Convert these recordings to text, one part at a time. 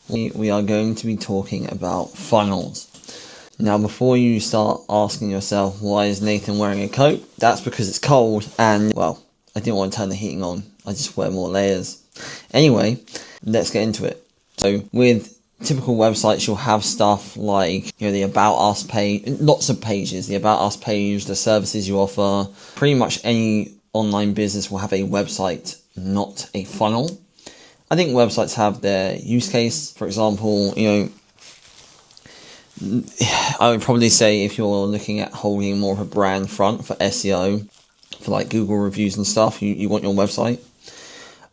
we are going to be talking about funnels. Now, before you start asking yourself, why is Nathan wearing a coat? That's because it's cold and, well, I didn't want to turn the heating on. I just wear more layers. Anyway, let's get into it. So, with typical websites, you'll have stuff like, the About Us page, lots of pages, the About Us page, the services you offer. Pretty much any online business will have a website, not a funnel. I think websites have their use case. For example, I would probably say if you're looking at holding more of a brand front for SEO, for like Google reviews and stuff, you want your website.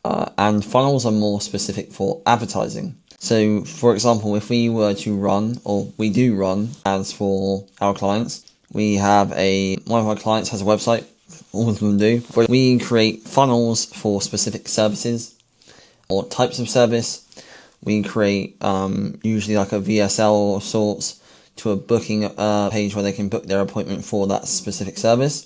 And funnels are more specific for advertising. So, for example, if we were to run, or we do run ads for our clients, we have one of our clients has a website, all of them do, where we create funnels for specific services or types of service. We create usually like a VSL of sorts to a booking page where they can book their appointment for that specific service,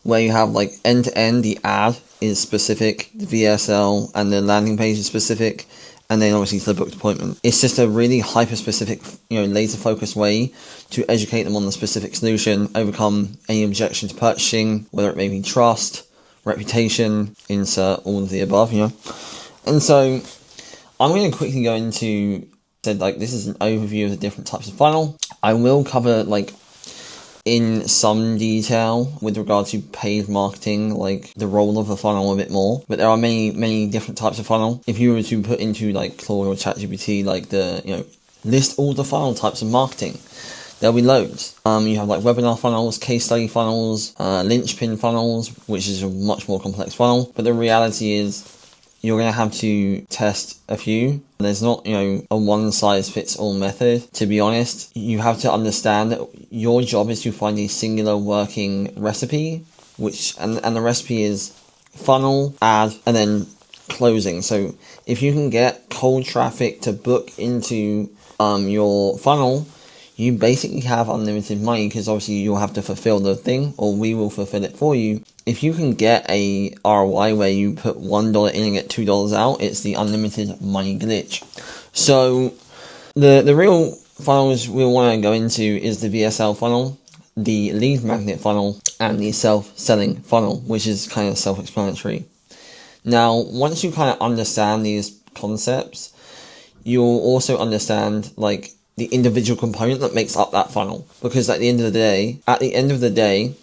where you have like end to end, the ad is specific, the VSL and the landing page is specific, and then obviously to the booked appointment. It's just a really hyper-specific, laser-focused way to educate them on the specific solution, overcome any objection to purchasing, whether it may be trust, reputation, insert all of the above, And so I'm going to quickly go into, this is an overview of the different types of funnel. I will cover, in some detail with regard to paid marketing, the role of a funnel a bit more. But there are many, many different types of funnel. If you were to put into, Claude or ChatGPT, list all the funnel types of marketing, there'll be loads. You have, webinar funnels, case study funnels, linchpin funnels, which is a much more complex funnel. But the reality is, you're going to have to test a few. There's not, a one-size-fits-all method. To be honest, you have to understand that your job is to find a singular working recipe, and the recipe is funnel, ad, and then closing. So if you can get cold traffic to book into your funnel, you basically have unlimited money, because obviously you'll have to fulfill the thing, or we will fulfill it for you. If you can get a ROI where you put $1 in and get $2 out, it's the unlimited money glitch. So the real funnels we want to go into is the VSL funnel, the lead magnet funnel, and the self-selling funnel, which is kind of self-explanatory. Now, once you kind of understand these concepts, you'll also understand the individual component that makes up that funnel, because at the end of the day,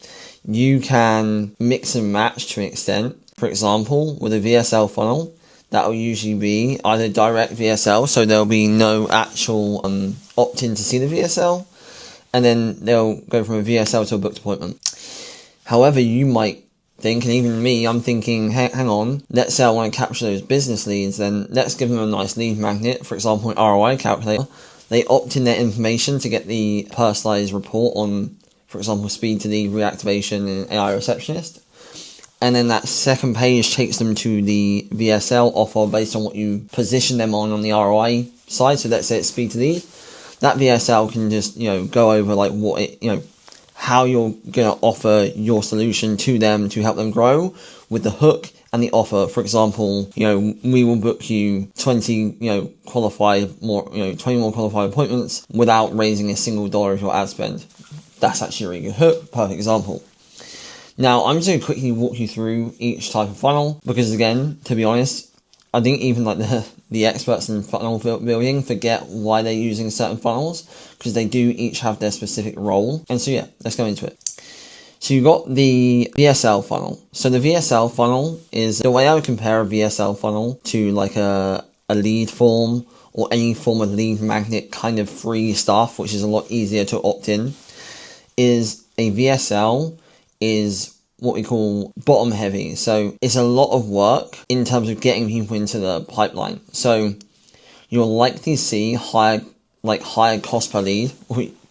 you can mix and match to an extent. For example, with a VSL funnel, that will usually be either direct VSL, so there'll be no actual opt-in to see the VSL, and then they'll go from a VSL to a booked appointment. However, you might think, and even me, I'm thinking, hang on, let's say I want to capture those business leads, then let's give them a nice lead magnet, for example, an ROI calculator. They opt in their information to get the personalized report on, for example, speed to lead, reactivation, and AI receptionist. And then that second page takes them to the VSL offer based on what you position them on the ROI side. So let's say it's speed to lead. That VSL can just, go over how you're going to offer your solution to them to help them grow with the hook and the offer. For example, we will book you 20 more qualified appointments without raising a single dollar of your ad spend. That's actually a really good hook. Perfect example. Now, I'm just going to quickly walk you through each type of funnel, because again, to be honest, I think even the experts in funnel building forget why they're using certain funnels, because they do each have their specific role. And so let's go into it. So you've got the VSL funnel. So the VSL funnel is the way I would compare a VSL funnel to a lead form or any form of lead magnet kind of free stuff, which is a lot easier to opt in. Is a VSL is what we call bottom heavy. So it's a lot of work in terms of getting people into the pipeline. So you'll likely see higher cost per lead,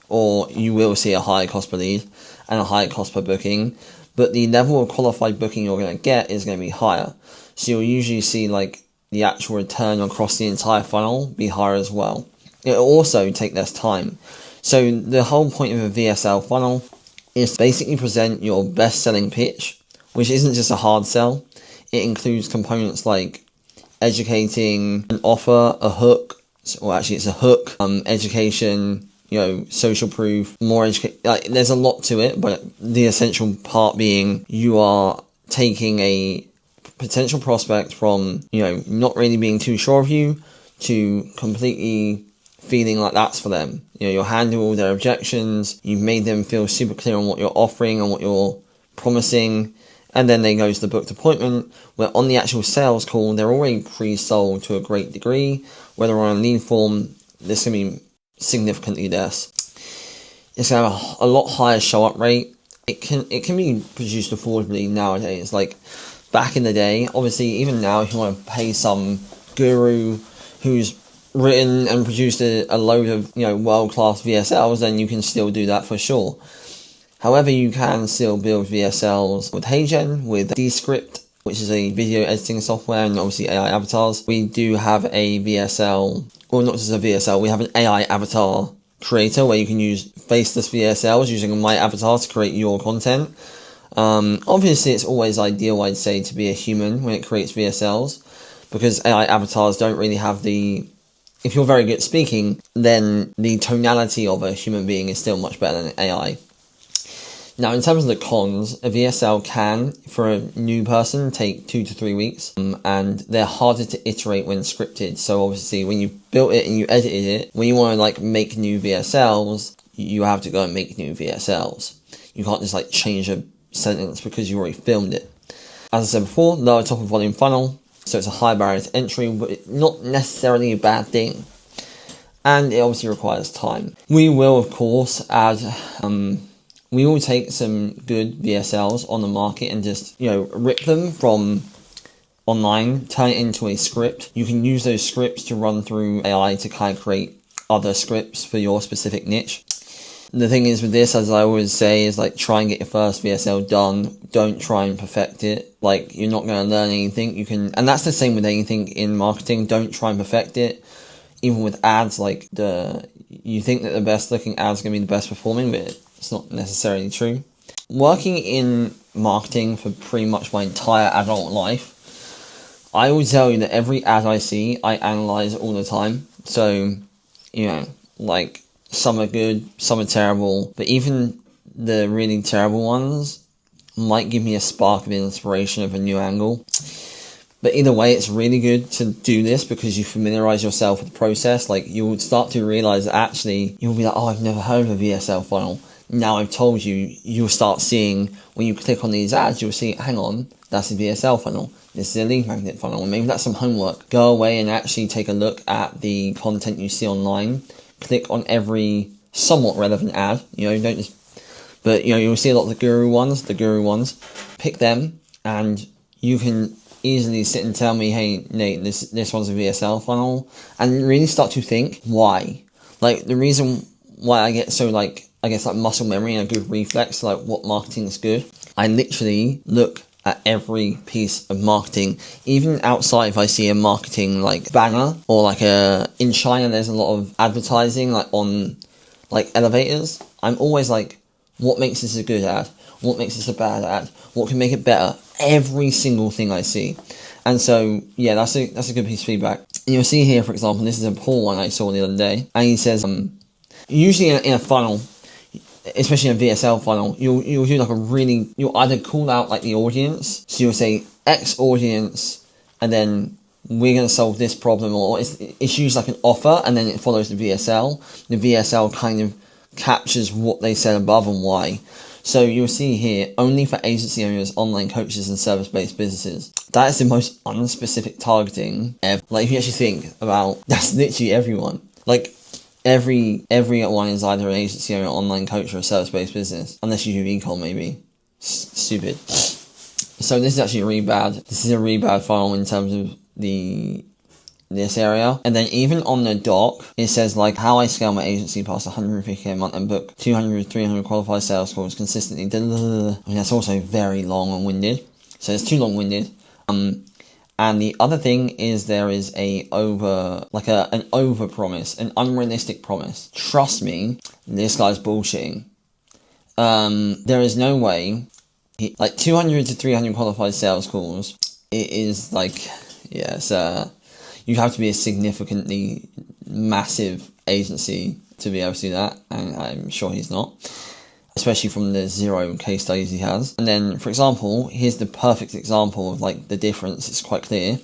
or you will see a higher cost per lead and a higher cost per booking, but the level of qualified booking you're going to get is going to be higher. So you'll usually see the actual return across the entire funnel be higher as well. It'll also take less time. So the whole point of a VSL funnel is to basically present your best selling pitch, which isn't just a hard sell. It includes components like educating, an offer, a hook, or actually it's a hook, education, social proof, more education. Like, there's a lot to it, but the essential part being you are taking a potential prospect from, not really being too sure of you to completely feeling like that's for them. You'll handle all their objections, you've made them feel super clear on what you're offering and what you're promising, and then they go to the booked appointment, where on the actual sales call, they're already pre-sold to a great degree. Whether on a lead form, this can be significantly less. It's going to have a lot higher show-up rate. It can be produced affordably nowadays. Like, back in the day, obviously, even now, if you want to pay some guru who's written and produced a load of, world-class VSLs, then you can still do that for sure. However, you can still build VSLs with HeyGen, with Descript, which is a video editing software, and obviously AI avatars. We do have a VSL, or not just a VSL, we have an AI avatar creator where you can use faceless VSLs using my avatar to create your content. Obviously, it's always ideal, I'd say, to be a human when it creates VSLs, because AI avatars don't really have the... If you're very good at speaking, then the tonality of a human being is still much better than AI. Now, in terms of the cons, a VSL can, for a new person, take 2 to 3 weeks, and they're harder to iterate when scripted. So obviously, when you built it and you edited it, when you want to make new VSLs, you have to go and make new VSLs. You can't just change a sentence because you already filmed it. As I said before, lower top of volume funnel, so it's a high barrier to entry, but it's not necessarily a bad thing. And it obviously requires time. We will, of course, add... we will take some good VSLs on the market and just, rip them from online, turn it into a script. You can use those scripts to run through AI to kind of create other scripts for your specific niche. The thing is with this, as I always say, is try and get your first VSL done. Don't try and perfect it. You're not going to learn anything. And that's the same with anything in marketing. Don't try and perfect it. Even with ads, you think that the best looking ads are going to be the best performing, but it's not necessarily true. Working in marketing for pretty much my entire adult life, I will tell you that every ad I see, I analyze all the time. So, some are good, some are terrible, but even the really terrible ones might give me a spark of inspiration of a new angle. But either way, it's really good to do this because you familiarize yourself with the process. You'll start to realize that actually, you'll be like, oh, I've never heard of a VSL funnel. Now I've told you, you'll start seeing, when you click on these ads, you'll see, hang on, that's a VSL funnel. This is a lead magnet funnel. And maybe that's some homework. Go away and actually take a look at the content you see online. Click on every somewhat relevant ad. Don't just... But, you'll see a lot of the guru ones. Pick them, and you can easily sit and tell me, hey, Nate, this one's a VSL funnel. And really start to think, why? The reason why I get so, muscle memory and a good reflex, what marketing is good. I literally look at every piece of marketing, even outside. If I see a marketing banner or in China, there's a lot of advertising on elevators. I'm always what makes this a good ad? What makes this a bad ad? What can make it better? Every single thing I see. And so, yeah, that's a good piece of feedback. And you'll see here, for example, this is a Paul one I saw the other day, and he says, usually in a funnel, especially in a VSL funnel, you'll do you'll either call out the audience, so you'll say X audience, and then we're going to solve this problem, or it's usually an offer, and then it follows the VSL. The VSL kind of captures what they said above and why. So you'll see here, only for agency owners, online coaches, and service-based businesses. That is the most unspecific targeting ever. If you actually think about, that's literally everyone. Everyone is either an agency owner, online coach, or a service-based business. Unless you do e-com, maybe. Stupid. So this is actually a really bad. This is a really bad funnel in terms of this area. And then even on the doc, it says how I scale my agency past 150k a month and book 200, 300 qualified sales calls consistently. That's also very long and winded. So it's too long winded. And the other thing is there is an over promise, an unrealistic promise. Trust me, this guy's bullshitting. There is no way, 200 to 300 qualified sales calls, it is you have to be a significantly massive agency to be able to do that, and I'm sure he's not, especially from the 0 case studies he has. And then, for example, here's the perfect example of like the difference. It's quite clear.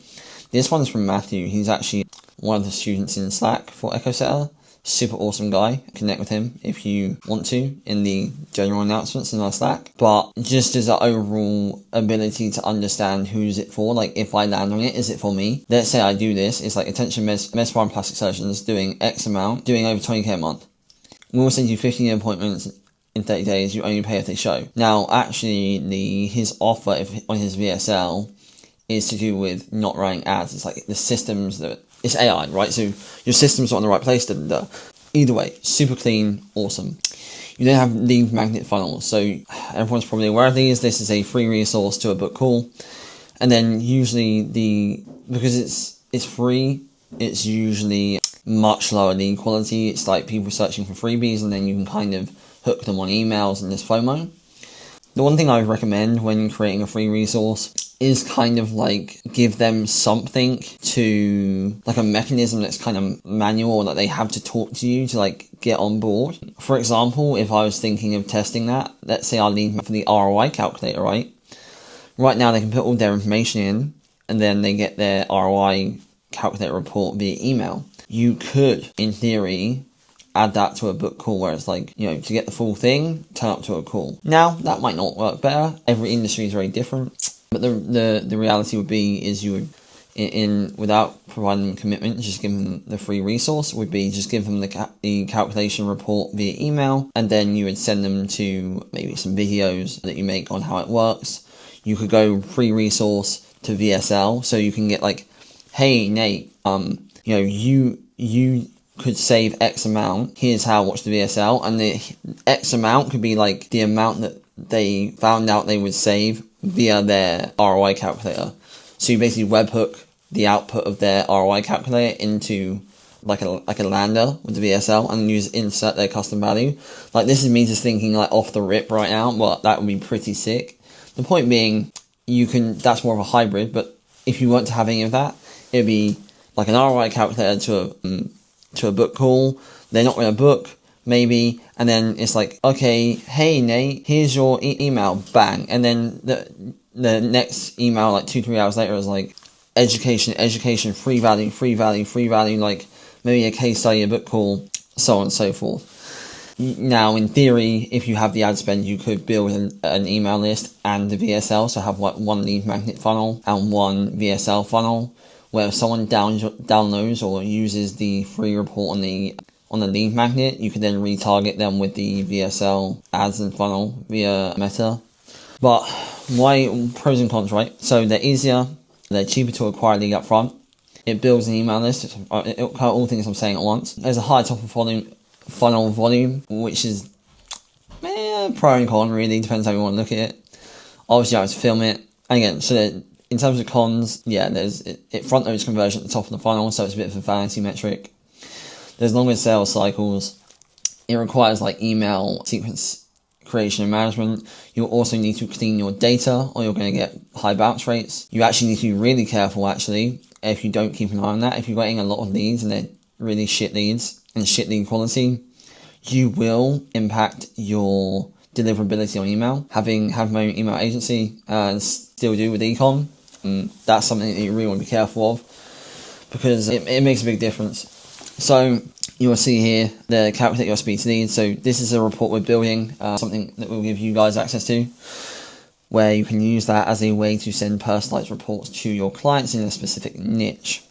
This one's from Matthew. He's actually one of the students in Slack for EchoSetter. Super awesome guy. Connect with him if you want to in the general announcements in our Slack. But just as an overall ability to understand who's it for, like if I land on it, is it for me? Let's say I do this. It's like attention mesmerizing plastic surgeons doing X amount, doing over 20k a month. We'll send you 15 appointments in 30 days. You only pay if they show. Now, actually, his offer on his VSL is to do with not running ads. It's like the systems that it's AI, right? So your systems are on the right place. Either way, super clean, awesome. You then have lead magnet funnels. So everyone's probably aware of these. This is a free resource to a book call, and then usually because it's free, it's usually much lower lead quality. It's like people searching for freebies, and then you can kind of hook them on emails and this FOMO. The one thing I would recommend when creating a free resource is kind of like give them something to, like a mechanism that's kind of manual, or that they have to talk to you to like get on board. For example, if I was thinking of testing that, let's say I lead for the ROI calculator, right? Right now they can put all their information in and then they get their ROI calculator report via email. You could, in theory, add that to a book call where it's like, you know, to get the full thing, turn up to a call. Now, that might not work better. Every industry is very different. But the reality would be is you would, without providing them commitment, just give them the free resource, would be just give them the calculation report via email, and then you would send them to maybe some videos that you make on how it works. You could go free resource to VSL, so you can get like, hey Nate, you know, you could save X amount, here's how, watch the VSL, and the X amount could be like the amount that they found out they would save via their ROI calculator. So you basically webhook the output of their ROI calculator into like a lander with the VSL, and you just insert their custom value. Like, this is me just thinking like off the rip right now, but that would be pretty sick. The point being, that's more of a hybrid, but if you weren't to have any of that, it would be like an ROI calculator to a book call. They're not going to book, maybe, and then it's like, okay, hey Nate, here's your email, bang, and then the next email like 2-3 hours later is like education, free value, like maybe a case study, a book call, so on and so forth. Now, in theory, if you have the ad spend, you could build an email list and the VSL, so have one lead magnet funnel and one VSL funnel, where if someone downloads or uses the free report on the lead magnet, you can then retarget them with the VSL ads and funnel via Meta. But why, pros and cons, right? So they're easier, they're cheaper to acquire lead up front. It builds an email list. It'll cover all things I'm saying at once. There's a high top of funnel volume, which is pro and con, really, depends how you want to look at it. Obviously, I have to film it. And again, so in terms of cons, yeah, it front loads conversion at the top of the funnel, so it's a bit of a vanity metric. There's longer sales cycles. It requires like email sequence creation and management. You'll also need to clean your data, or you're going to get high bounce rates. You actually need to be really careful, actually, if you don't keep an eye on that. If you're getting a lot of leads and they're really shit leads and shit lead quality, you will impact your deliverability on email. Having my own email agency and still do with ecom, that's something that you really want to be careful of, because it makes a big difference. So you'll see here the calculate your speed to lead. So this is a report we're building, something that will give you guys access to, where you can use that as a way to send personalized reports to your clients in a specific niche.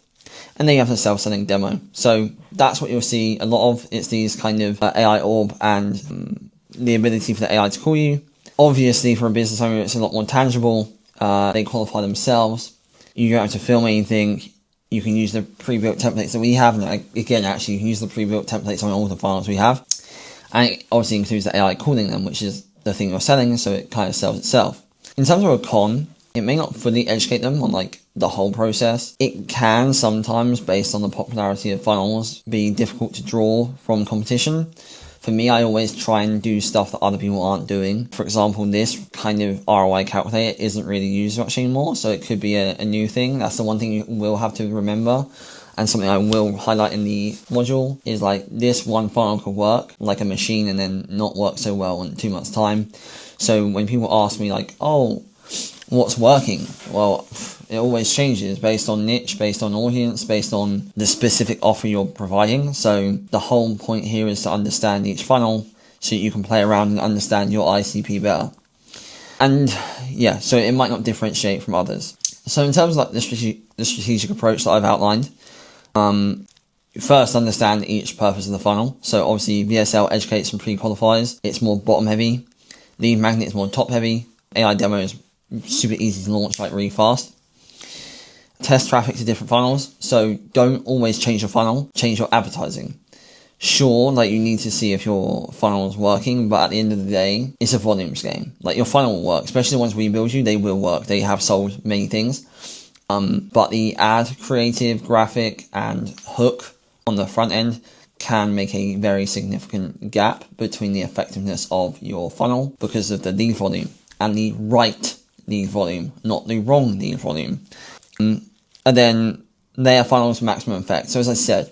And then you have the self-selling demo. So that's what you'll see a lot of. It's these kind of AI orb and the ability for the AI to call you. Obviously, for a business owner, it's a lot more tangible. They qualify themselves. You don't have to film anything. You can use the pre-built templates that we have. And again, actually, you can use the pre-built templates on all the files we have. And it obviously includes the AI calling them, which is the thing you're selling, so it kind of sells itself. In terms of a con, it may not fully educate them on like the whole process. It can sometimes, based on the popularity of funnels, be difficult to draw from competition. For me, I always try and do stuff that other people aren't doing. For example, this kind of ROI calculator isn't really used much anymore, so it could be a new thing. That's the one thing you will have to remember. And something I will highlight in the module is like this one funnel could work like a machine and then not work so well in 2 months' time. So when people ask me like, oh, what's working? Well, it always changes based on niche, based on audience, based on the specific offer you're providing. So the whole point here is to understand each funnel so you can play around and understand your ICP better. And yeah, so it might not differentiate from others. So in terms of like the strategic approach that I've outlined, first understand each purpose of the funnel. So obviously VSL educates and pre-qualifies. It's more bottom heavy. Lead magnet is more top heavy. AI demo is super easy to launch, like really fast. Test traffic to different funnels. So don't always change your funnel, change your advertising. Sure, like you need to see if your funnel is working, but at the end of the day, it's a volumes game. Like your funnel will work, especially the ones we build you, they will work. They have sold many things. But the ad, creative, graphic, and hook on the front end can make a very significant gap between the effectiveness of your funnel because of the lead volume and the right lead volume, not the wrong lead volume. And then layer funnels maximum effect. So as I said,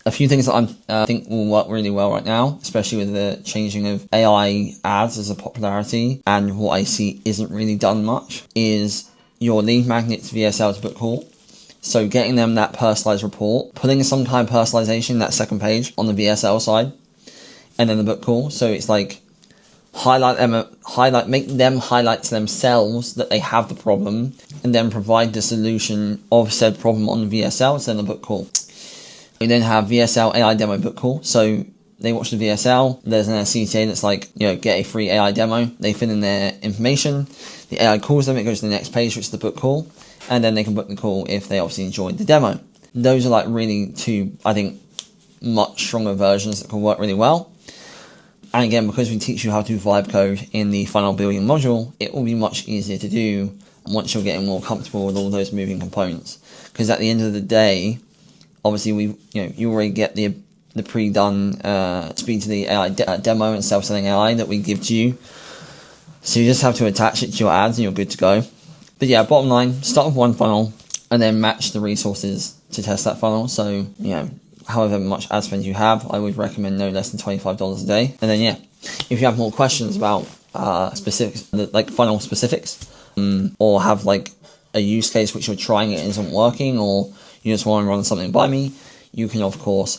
a few things that I think will work really well right now, especially with the changing of AI ads as a popularity, and what I see isn't really done much, is your lead magnets VSL to book call. So getting them that personalized report, putting some kind of personalization, that second page on the VSL side, and then the book call. So it's like make them highlight to themselves that they have the problem, and then provide the solution of said problem on the VSL, so then the book call. We then have VSL AI demo book call. So they watch the VSL, there's an CTA that's like, get a free AI demo. They fill in their information, the AI calls them, it goes to the next page, which is the book call, and then they can book the call if they obviously enjoyed the demo. Those are like really two, I think, much stronger versions that can work really well. And again, because we teach you how to vibe code in the funnel building module, it will be much easier to do once you're getting more comfortable with all those moving components. Because at the end of the day, obviously you already get the pre-done speed to the AI demo and self-selling AI that we give to you. So you just have to attach it to your ads and you're good to go. But yeah, bottom line, start with one funnel and then match the resources to test that funnel. So, however much ad spend you have, I would recommend no less than $25 a day. And then if you have more questions about specifics, like funnel specifics, or have like a use case which you're trying it isn't working, or you just want to run something by me, you can of course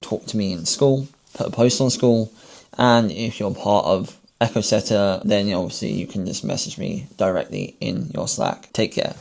talk to me in school, put a post on school, and if you're part of EchoSetter, then obviously you can just message me directly in your Slack. Take care.